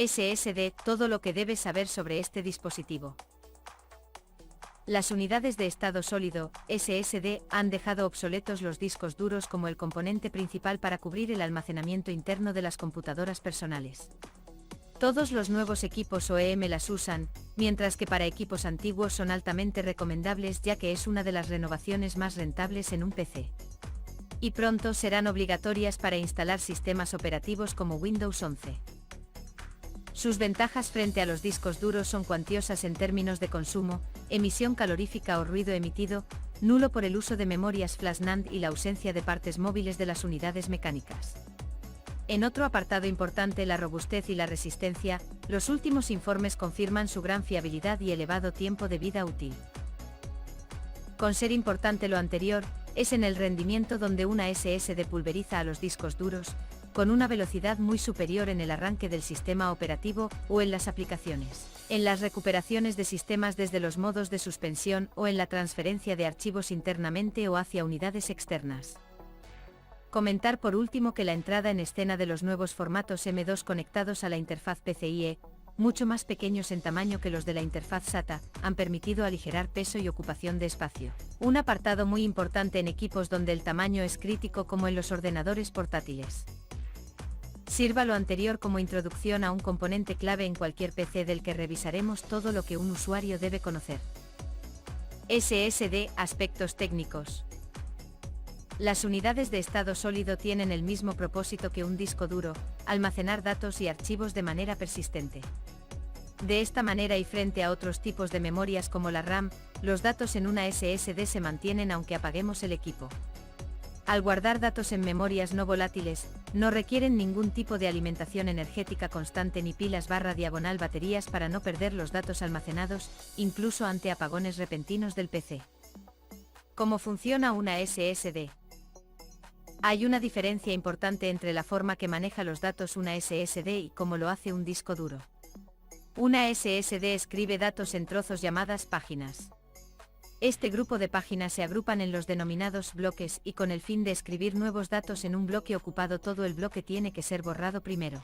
SSD, todo lo que debes saber sobre este dispositivo. Las unidades de estado sólido, SSD, han dejado obsoletos los discos duros como el componente principal para cubrir el almacenamiento interno de las computadoras personales. Todos los nuevos equipos OEM las usan, mientras que para equipos antiguos son altamente recomendables ya que es una de las renovaciones más rentables en un PC. Y pronto serán obligatorias para instalar sistemas operativos como Windows 11. Sus ventajas frente a los discos duros son cuantiosas en términos de consumo, emisión calorífica o ruido emitido, nulo por el uso de memorias flash NAND y la ausencia de partes móviles de las unidades mecánicas. En otro apartado importante, la robustez y la resistencia, los últimos informes confirman su gran fiabilidad y elevado tiempo de vida útil. Con ser importante lo anterior, es en el rendimiento donde una SSD pulveriza a los discos duros, con una velocidad muy superior en el arranque del sistema operativo o en las aplicaciones, en las recuperaciones de sistemas desde los modos de suspensión o en la transferencia de archivos internamente o hacia unidades externas. Comentar por último que la entrada en escena de los nuevos formatos M2 conectados a la interfaz PCIe, mucho más pequeños en tamaño que los de la interfaz SATA, han permitido aligerar peso y ocupación de espacio. Un apartado muy importante en equipos donde el tamaño es crítico como en los ordenadores portátiles. Sirva lo anterior como introducción a un componente clave en cualquier PC del que revisaremos todo lo que un usuario debe conocer. SSD, aspectos técnicos. Las unidades de estado sólido tienen el mismo propósito que un disco duro, almacenar datos y archivos de manera persistente. De esta manera y frente a otros tipos de memorias como la RAM, los datos en una SSD se mantienen aunque apaguemos el equipo. Al guardar datos en memorias no volátiles, no requieren ningún tipo de alimentación energética constante ni pilas/diagonal baterías para no perder los datos almacenados, incluso ante apagones repentinos del PC. ¿Cómo funciona una SSD? Hay una diferencia importante entre la forma que maneja los datos una SSD y cómo lo hace un disco duro. Una SSD escribe datos en trozos llamadas páginas. Este grupo de páginas se agrupan en los denominados bloques y con el fin de escribir nuevos datos en un bloque ocupado, todo el bloque tiene que ser borrado primero.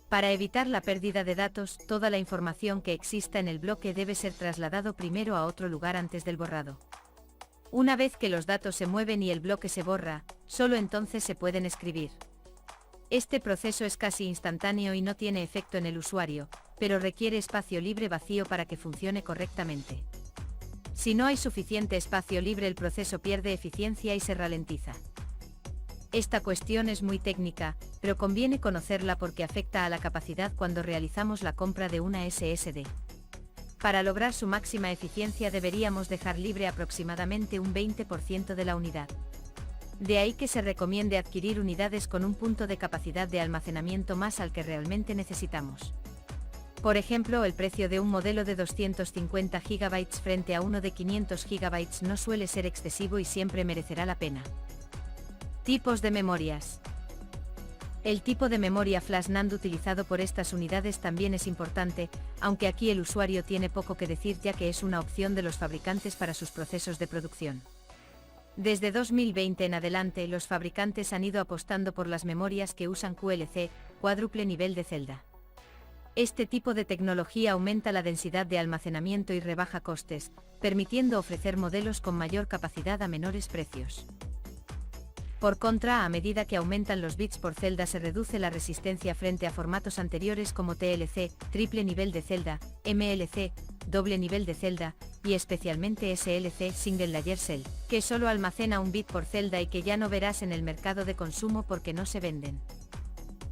Para evitar la pérdida de datos, toda la información que exista en el bloque debe ser trasladado primero a otro lugar antes del borrado. Una vez que los datos se mueven y el bloque se borra, solo entonces se pueden escribir. Este proceso es casi instantáneo y no tiene efecto en el usuario, pero requiere espacio libre vacío para que funcione correctamente. Si no hay suficiente espacio libre, el proceso pierde eficiencia y se ralentiza. Esta cuestión es muy técnica, pero conviene conocerla porque afecta a la capacidad cuando realizamos la compra de una SSD. Para lograr su máxima eficiencia deberíamos dejar libre aproximadamente un 20% de la unidad. De ahí que se recomiende adquirir unidades con un punto de capacidad de almacenamiento más al que realmente necesitamos. Por ejemplo, el precio de un modelo de 250 GB frente a uno de 500 GB no suele ser excesivo y siempre merecerá la pena. Tipos de memorias. El tipo de memoria flash NAND utilizado por estas unidades también es importante, aunque aquí el usuario tiene poco que decir ya que es una opción de los fabricantes para sus procesos de producción. Desde 2020 en adelante, los fabricantes han ido apostando por las memorias que usan QLC, cuádruple nivel de celda. Este tipo de tecnología aumenta la densidad de almacenamiento y rebaja costes, permitiendo ofrecer modelos con mayor capacidad a menores precios. Por contra, a medida que aumentan los bits por celda se reduce la resistencia frente a formatos anteriores como TLC, triple nivel de celda, MLC, doble nivel de celda, y especialmente SLC, Single Layer Cell, que solo almacena un bit por celda y que ya no verás en el mercado de consumo porque no se venden.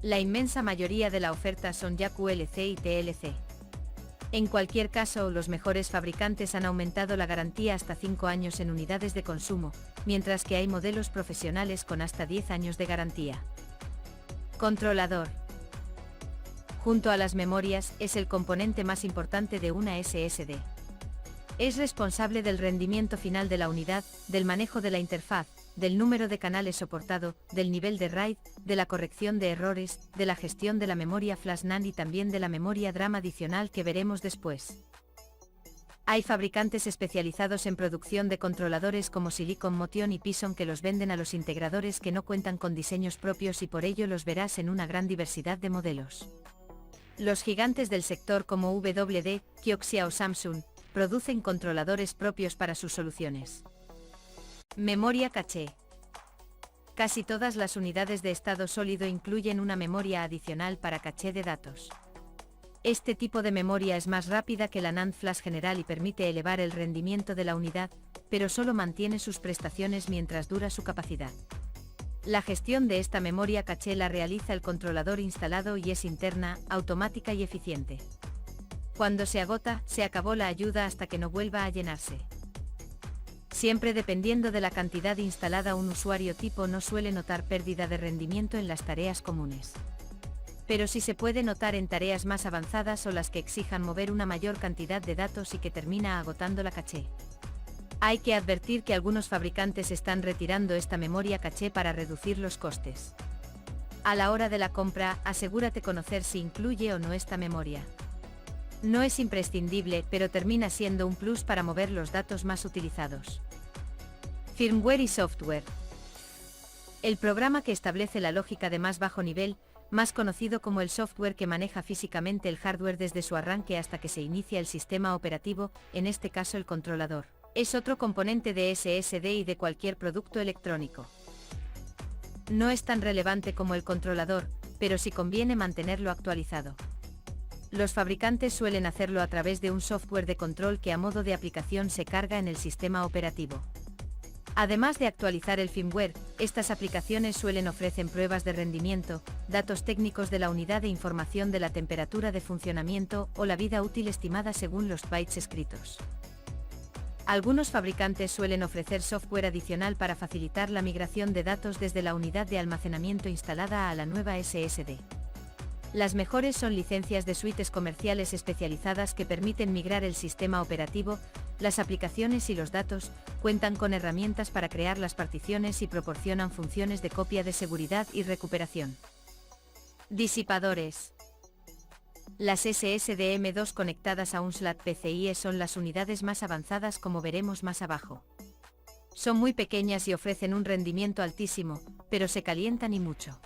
La inmensa mayoría de la oferta son ya QLC y TLC. En cualquier caso, los mejores fabricantes han aumentado la garantía hasta 5 años en unidades de consumo, mientras que hay modelos profesionales con hasta 10 años de garantía. Controlador. Junto a las memorias, es el componente más importante de una SSD. Es responsable del rendimiento final de la unidad, del manejo de la interfaz, del número de canales soportado, del nivel de RAID, de la corrección de errores, de la gestión de la memoria flash NAND y también de la memoria DRAM adicional que veremos después. Hay fabricantes especializados en producción de controladores como Silicon Motion y Python que los venden a los integradores que no cuentan con diseños propios y por ello los verás en una gran diversidad de modelos. Los gigantes del sector como WD, Kioxia o Samsung, producen controladores propios para sus soluciones. Memoria caché. Casi todas las unidades de estado sólido incluyen una memoria adicional para caché de datos. Este tipo de memoria es más rápida que la NAND flash general y permite elevar el rendimiento de la unidad, pero solo mantiene sus prestaciones mientras dura su capacidad. La gestión de esta memoria caché la realiza el controlador instalado y es interna, automática y eficiente. Cuando se agota, se acabó la ayuda hasta que no vuelva a llenarse. Siempre dependiendo de la cantidad instalada, un usuario tipo no suele notar pérdida de rendimiento en las tareas comunes. Pero sí se puede notar en tareas más avanzadas o las que exijan mover una mayor cantidad de datos y que termina agotando la caché. Hay que advertir que algunos fabricantes están retirando esta memoria caché para reducir los costes. A la hora de la compra, asegúrate conocer si incluye o no esta memoria. No es imprescindible, pero termina siendo un plus para mover los datos más utilizados. Firmware y software. El programa que establece la lógica de más bajo nivel, más conocido como el software que maneja físicamente el hardware desde su arranque hasta que se inicia el sistema operativo, en este caso el controlador, es otro componente de SSD y de cualquier producto electrónico. No es tan relevante como el controlador, pero sí conviene mantenerlo actualizado. Los fabricantes suelen hacerlo a través de un software de control que a modo de aplicación se carga en el sistema operativo. Además de actualizar el firmware, estas aplicaciones suelen ofrecer pruebas de rendimiento, datos técnicos de la unidad e información de la temperatura de funcionamiento o la vida útil estimada según los bytes escritos. Algunos fabricantes suelen ofrecer software adicional para facilitar la migración de datos desde la unidad de almacenamiento instalada a la nueva SSD. Las mejores son licencias de suites comerciales especializadas que permiten migrar el sistema operativo, las aplicaciones y los datos, cuentan con herramientas para crear las particiones y proporcionan funciones de copia de seguridad y recuperación. Disipadores. Las SSD M2 conectadas a un SLAT PCIe son las unidades más avanzadas, como veremos más abajo. Son muy pequeñas y ofrecen un rendimiento altísimo, pero se calientan y mucho.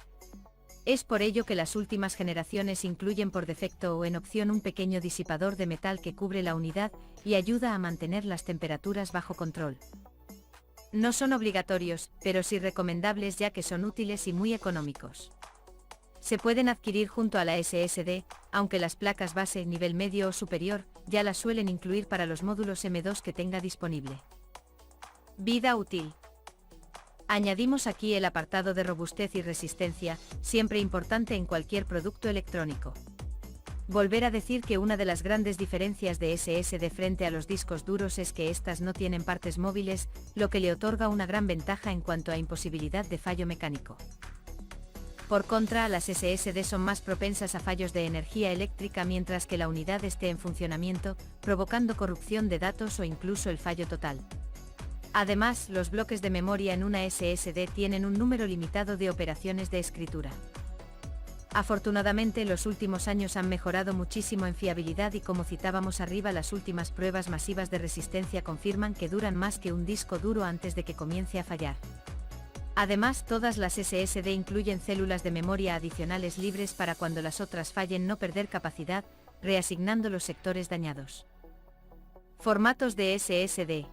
Es por ello que las últimas generaciones incluyen por defecto o en opción un pequeño disipador de metal que cubre la unidad y ayuda a mantener las temperaturas bajo control. No son obligatorios, pero sí recomendables ya que son útiles y muy económicos. Se pueden adquirir junto a la SSD, aunque las placas base nivel medio o superior ya las suelen incluir para los módulos M2 que tenga disponible. Vida útil. Añadimos aquí el apartado de robustez y resistencia, siempre importante en cualquier producto electrónico. Volver a decir que una de las grandes diferencias de SSD frente a los discos duros es que estas no tienen partes móviles, lo que le otorga una gran ventaja en cuanto a imposibilidad de fallo mecánico. Por contra, las SSD son más propensas a fallos de energía eléctrica mientras que la unidad esté en funcionamiento, provocando corrupción de datos o incluso el fallo total. Además, los bloques de memoria en una SSD tienen un número limitado de operaciones de escritura. Afortunadamente, los últimos años han mejorado muchísimo en fiabilidad y, como citábamos arriba, las últimas pruebas masivas de resistencia confirman que duran más que un disco duro antes de que comience a fallar. Además, todas las SSD incluyen células de memoria adicionales libres para cuando las otras fallen no perder capacidad, reasignando los sectores dañados. Formatos de SSD.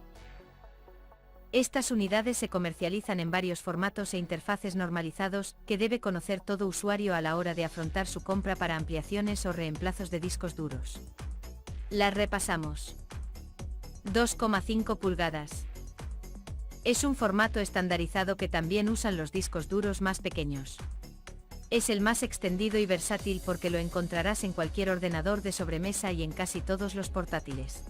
Estas unidades se comercializan en varios formatos e interfaces normalizados que debe conocer todo usuario a la hora de afrontar su compra para ampliaciones o reemplazos de discos duros. Las repasamos. 2,5 pulgadas. Es un formato estandarizado que también usan los discos duros más pequeños. Es el más extendido y versátil porque lo encontrarás en cualquier ordenador de sobremesa y en casi todos los portátiles.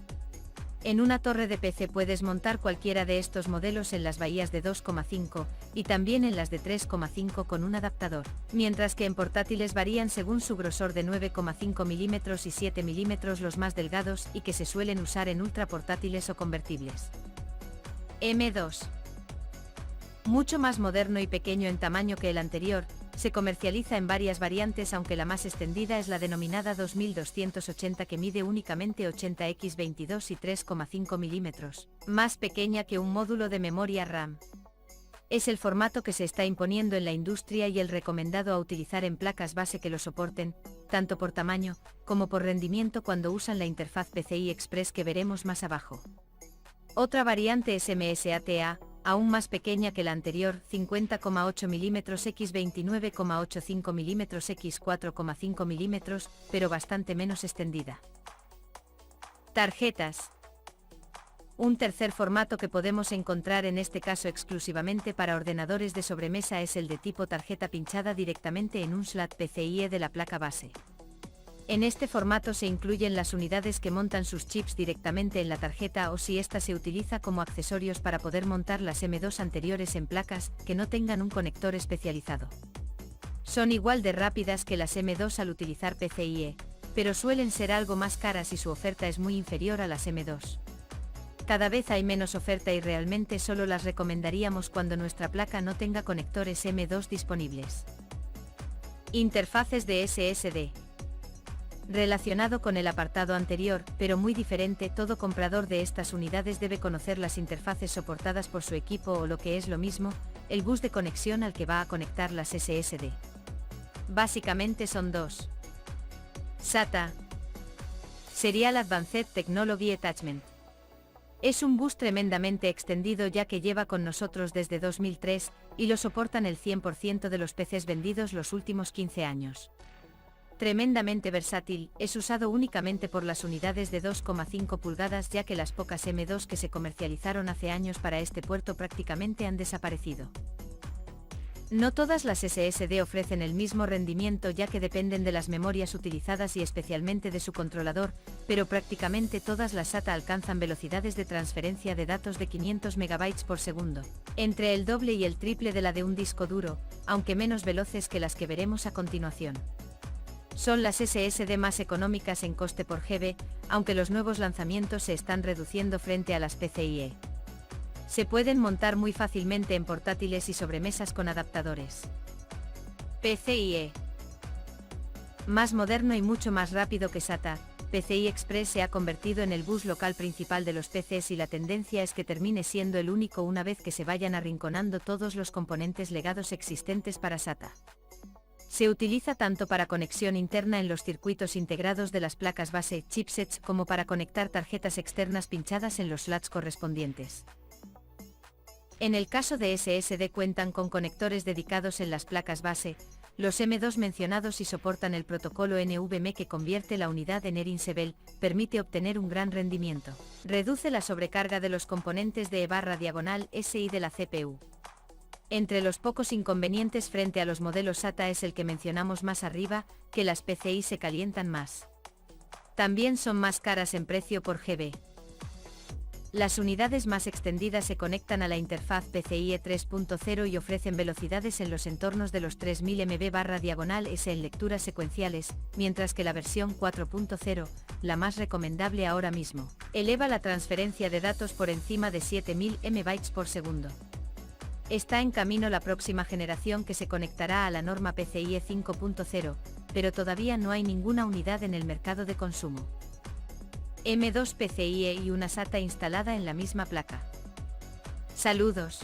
En una torre de PC puedes montar cualquiera de estos modelos en las bahías de 2,5 y también en las de 3,5 con un adaptador, mientras que en portátiles varían según su grosor de 9,5 mm y 7 mm los más delgados y que se suelen usar en ultra portátiles o convertibles. M2. Mucho más moderno y pequeño en tamaño que el anterior, se comercializa en varias variantes aunque la más extendida es la denominada 2280 que mide únicamente 80x22 y 3,5 mm, más pequeña que un módulo de memoria RAM. Es el formato que se está imponiendo en la industria y el recomendado a utilizar en placas base que lo soporten, tanto por tamaño, como por rendimiento cuando usan la interfaz PCI Express que veremos más abajo. Otra variante es MSATA, aún más pequeña que la anterior, 50,8 mm x 29,85 mm x 4,5 mm, pero bastante menos extendida. Tarjetas. Un tercer formato que podemos encontrar en este caso exclusivamente para ordenadores de sobremesa es el de tipo tarjeta pinchada directamente en un slot PCIe de la placa base. En este formato se incluyen las unidades que montan sus chips directamente en la tarjeta o si ésta se utiliza como accesorios para poder montar las M2 anteriores en placas que no tengan un conector especializado. Son igual de rápidas que las M2 al utilizar PCIe, pero suelen ser algo más caras y su oferta es muy inferior a las M2. Cada vez hay menos oferta y realmente solo las recomendaríamos cuando nuestra placa no tenga conectores M2 disponibles. Interfaces de SSD. Relacionado con el apartado anterior, pero muy diferente, todo comprador de estas unidades debe conocer las interfaces soportadas por su equipo o lo que es lo mismo, el bus de conexión al que va a conectar las SSD. Básicamente son dos. SATA. Serial Advanced Technology Attachment. Es un bus tremendamente extendido ya que lleva con nosotros desde 2003, y lo soportan el 100% de los PCs vendidos los últimos 15 años. Tremendamente versátil, es usado únicamente por las unidades de 2,5 pulgadas ya que las pocas M2 que se comercializaron hace años para este puerto prácticamente han desaparecido. No todas las SSD ofrecen el mismo rendimiento ya que dependen de las memorias utilizadas y especialmente de su controlador, pero prácticamente todas las SATA alcanzan velocidades de transferencia de datos de 500 MB por segundo, entre el doble y el triple de la de un disco duro, aunque menos veloces que las que veremos a continuación. Son las SSD más económicas en coste por GB, aunque los nuevos lanzamientos se están reduciendo frente a las PCIe. Se pueden montar muy fácilmente en portátiles y sobremesas con adaptadores. PCIe. Más moderno y mucho más rápido que SATA, PCI Express se ha convertido en el bus local principal de los PCs y la tendencia es que termine siendo el único una vez que se vayan arrinconando todos los componentes legados existentes para SATA. Se utiliza tanto para conexión interna en los circuitos integrados de las placas base, chipsets, como para conectar tarjetas externas pinchadas en los slots correspondientes. En el caso de SSD cuentan con conectores dedicados en las placas base, los M2 mencionados y soportan el protocolo NVMe que convierte la unidad en Erin-Sebel, permite obtener un gran rendimiento. Reduce la sobrecarga de los componentes de E/SI de la CPU. Entre los pocos inconvenientes frente a los modelos SATA es el que mencionamos más arriba, que las PCI se calientan más. También son más caras en precio por GB. Las unidades más extendidas se conectan a la interfaz PCIe 3.0 y ofrecen velocidades en los entornos de los 3000 MB/s en lecturas secuenciales, mientras que la versión 4.0, la más recomendable ahora mismo, eleva la transferencia de datos por encima de 7000 MB por segundo. Está en camino la próxima generación que se conectará a la norma PCIe 5.0, pero todavía no hay ninguna unidad en el mercado de consumo. M2 PCIe y una SATA instalada en la misma placa. Saludos.